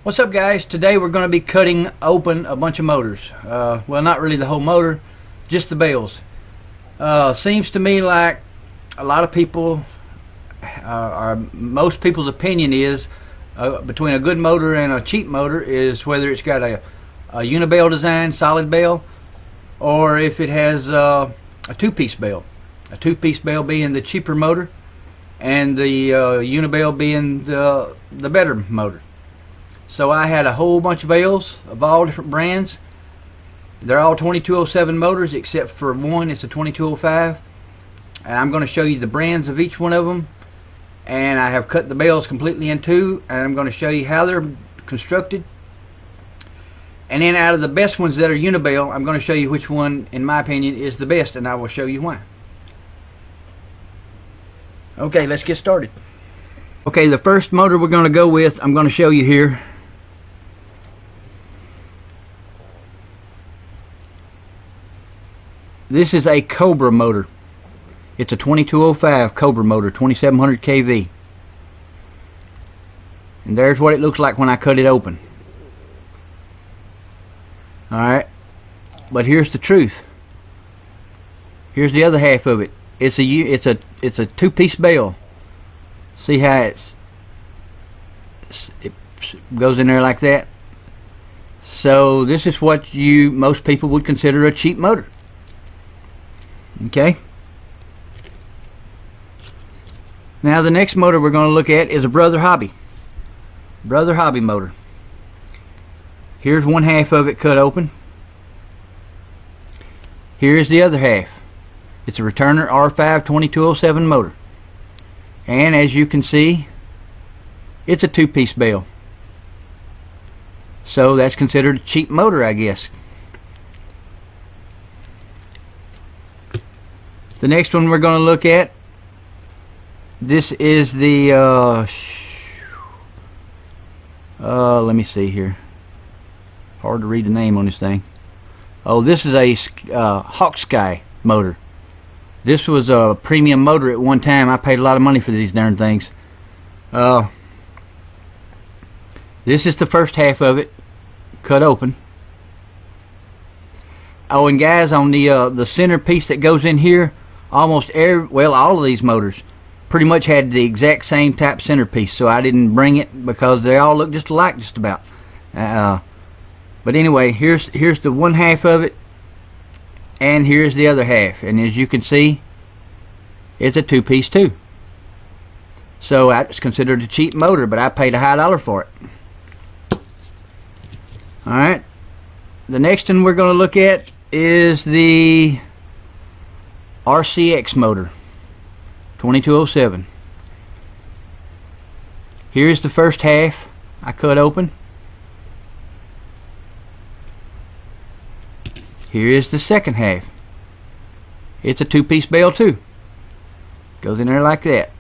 What's up, guys? Today we're going to be cutting open a bunch of motors. Well, not really the whole motor, just the bells. Seems to me like a lot of people, or most people's opinion is between a good motor and a cheap motor is whether it's got a unibell design, solid bell, or if it has a two-piece bell. A two-piece bell being the cheaper motor, and the unibell being the better motor. So I had a whole bunch of bells of all different brands. They're all 2207 motors except for one. It's a 2205, and I'm going to show you the brands of each one of them. And I have cut the bells completely in two, and I'm going to show you how they're constructed. And then out of the best ones that are unibell, I'm going to show you which one, in my opinion, is the best, and I will show you why. Okay, let's get started. Okay, the first motor we're going to go with, I'm going to show you here. This is a Cobra motor. It's a 2205 Cobra motor, 2700 kV. And there's what it looks like when I cut it open. Alright, but here's the truth. Here's the other half of it. It's a two-piece bell. See how it goes in there like that? So this is what most people would consider a cheap motor. Okay. Now the next motor we're going to look at is a Brother Hobby motor. Here's one half of it cut open. Here's the other half. It's a Returner R5 2207 motor, and as you can see, it's a two-piece bell. So that's considered a cheap motor, I guess. The next one we're going to look at, this is the let me see here. Hard to read the name on this thing. Oh, this is a Hawksky motor. This was a premium motor at one time. I paid a lot of money for these darn things. This is the first half of it cut open. Oh, and guys, on the center piece that goes in here, all of these motors pretty much had the exact same type centerpiece, so I didn't bring it because they all look just alike just about. But anyway, here's the one half of it, and here's the other half, and as you can see, it's a two-piece too. So it's considered a cheap motor, but I paid a high dollar for it. Alright, the next one we're going to look at is the RCX motor, 2207. Here's the first half I cut open. Here is the second half. It's a two-piece bell too. Goes in there like that.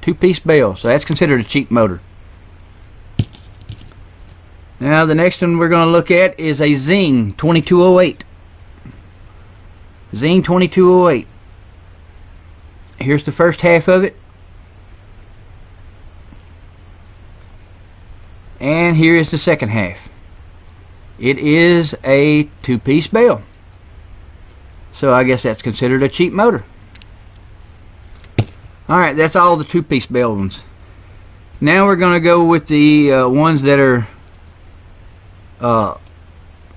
Two-piece bell, so that's considered a cheap motor. Now the next one we're going to look at is a Zing 2208. Zing 2208. Here's the first half of it, and here is the second half. It is a two-piece bell, so I guess that's considered a cheap motor. Alright, that's all the two-piece bell ones. Now we're going to go with the ones that are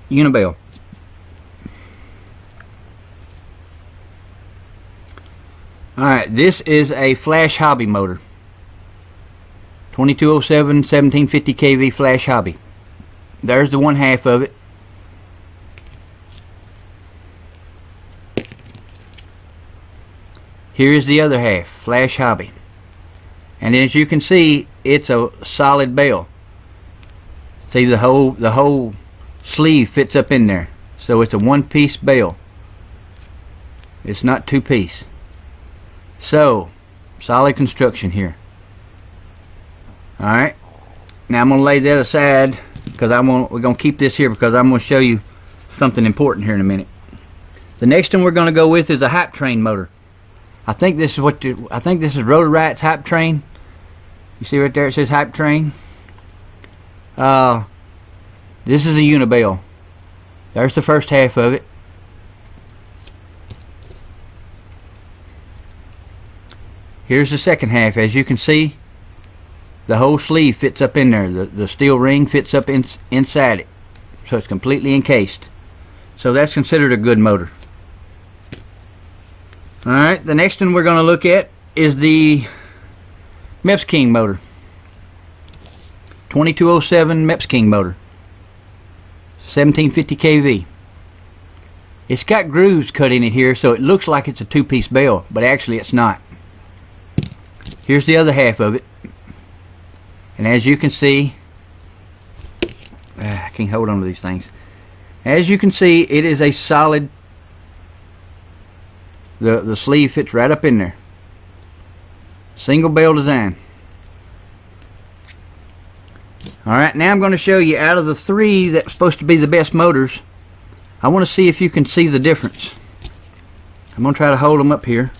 unibell. Alright, this is a Flash Hobby motor, 2207 1750 kV Flash Hobby. There's the one half of it. Here is the other half, Flash Hobby. And as you can see, it's a solid bell. See, the whole sleeve fits up in there. So it's a one-piece bell. It's not two-piece. So, solid construction here. Alright, now I'm going to lay that aside because we're going to keep this here because I'm going to show you something important here in a minute. The next one we're going to go with is a Hype Train motor. I think this is Rotor Right's Hype Train. You see right there it says Hype Train. This is a unveil. There's the first half of it. Here's the second half. As you can see, the whole sleeve fits up in there. The steel ring fits up inside it. So it's completely encased. So that's considered a good motor. Alright, the next one we're going to look at is the MEPSKing motor. 2207 MEPSKing motor. 1750 kV. It's got grooves cut in it here, so it looks like it's a two-piece bell, but actually it's not. Here's the other half of it. And as you can see, I can't hold on to these things. As you can see, it is a solid, the sleeve fits right up in there. Single bell design. Alright, now I'm going to show you out of the three that's supposed to be the best motors, I want to see if you can see the difference. I'm going to try to hold them up here.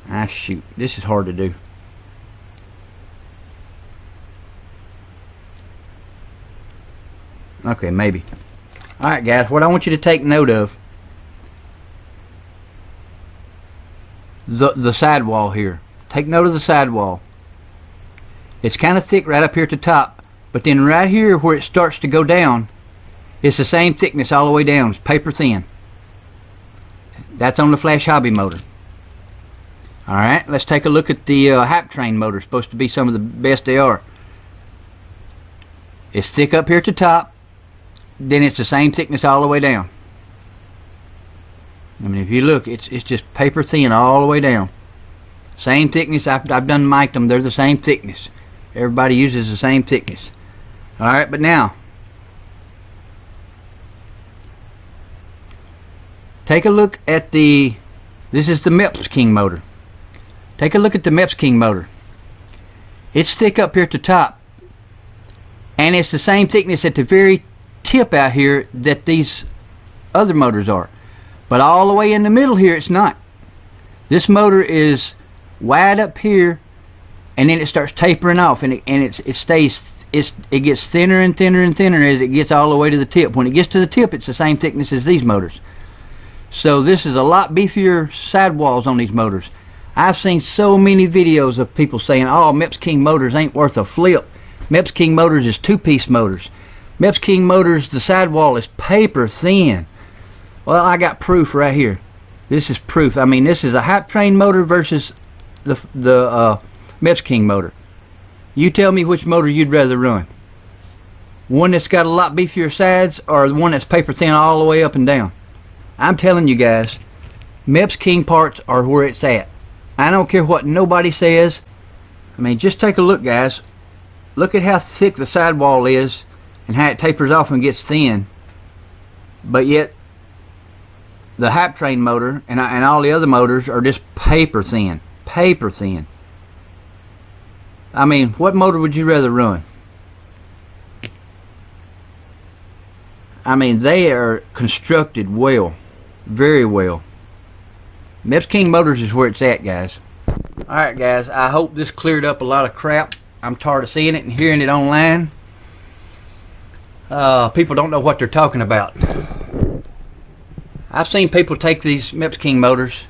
Ah, shoot, this is hard to do. Okay, maybe. Alright guys, what I want you to take note of, the sidewall here. Take note of the sidewall. It's kind of thick right up here at the top, but then right here where it starts to go down, it's the same thickness all the way down. It's paper thin. That's on the Flash Hobby motor. Alright, let's take a look at the hype train motor. Supposed to be some of the best they are. It's thick up here at the top, then it's the same thickness all the way down. I mean, if you look, it's just paper thin all the way down. Same thickness. I've done mic'd them. They're the same thickness. Everybody uses the same thickness. Alright, but now take a look at this is the MEPSKing motor. Take a look at the MEPSKing motor. It's thick up here at the top, and it's the same thickness at the very tip out here that these other motors are. But all the way in the middle here, it's not. This motor is wide up here, and then it starts tapering off, and it gets thinner and thinner and thinner as it gets all the way to the tip. When it gets to the tip, it's the same thickness as these motors. So this is a lot beefier sidewalls on these motors. I've seen so many videos of people saying, oh, MEPSKing motors ain't worth a flip. MEPSKing motors is two-piece motors. MEPSKing motors, the sidewall is paper thin. Well, I got proof right here. This is proof. I mean, this is a hype train motor versus the MEPSKing motor. You tell me which motor you'd rather run. One that's got a lot beefier sides, or the one that's paper thin all the way up and down. I'm telling you guys, MEPSKing parts are where it's at. I don't care what nobody says. I mean, just take a look, guys. Look at how thick the sidewall is and how it tapers off and gets thin. But yet, the hype train motor and all the other motors are just paper thin. Paper thin. I mean, what motor would you rather run? I mean, they are constructed well. Very well. MEPSKing motors is where it's at, guys. Alright guys, I hope this cleared up a lot of crap. I'm tired of seeing it and hearing it online. People don't know what they're talking about. I've seen people take these MEPSKing motors,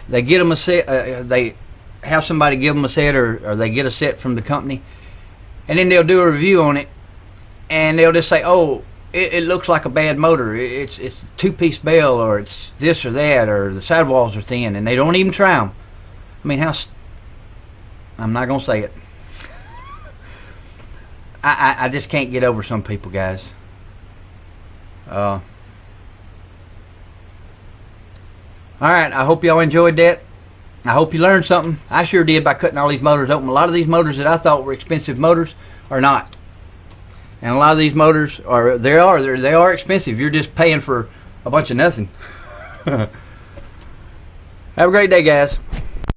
they get them a set, they have somebody give them a set, or they get a set from the company, and then they'll do a review on it, and they'll just say, oh, it looks like a bad motor, it's a two-piece bell, or it's this or that, or the sidewalls are thin, and they don't even try them. I mean, I'm not going to say it. I just can't get over some people, guys. Alright, I hope y'all enjoyed that. I hope you learned something. I sure did by cutting all these motors open. A lot of these motors that I thought were expensive motors are not. And a lot of these motors they are expensive. You're just paying for a bunch of nothing. Have a great day, guys.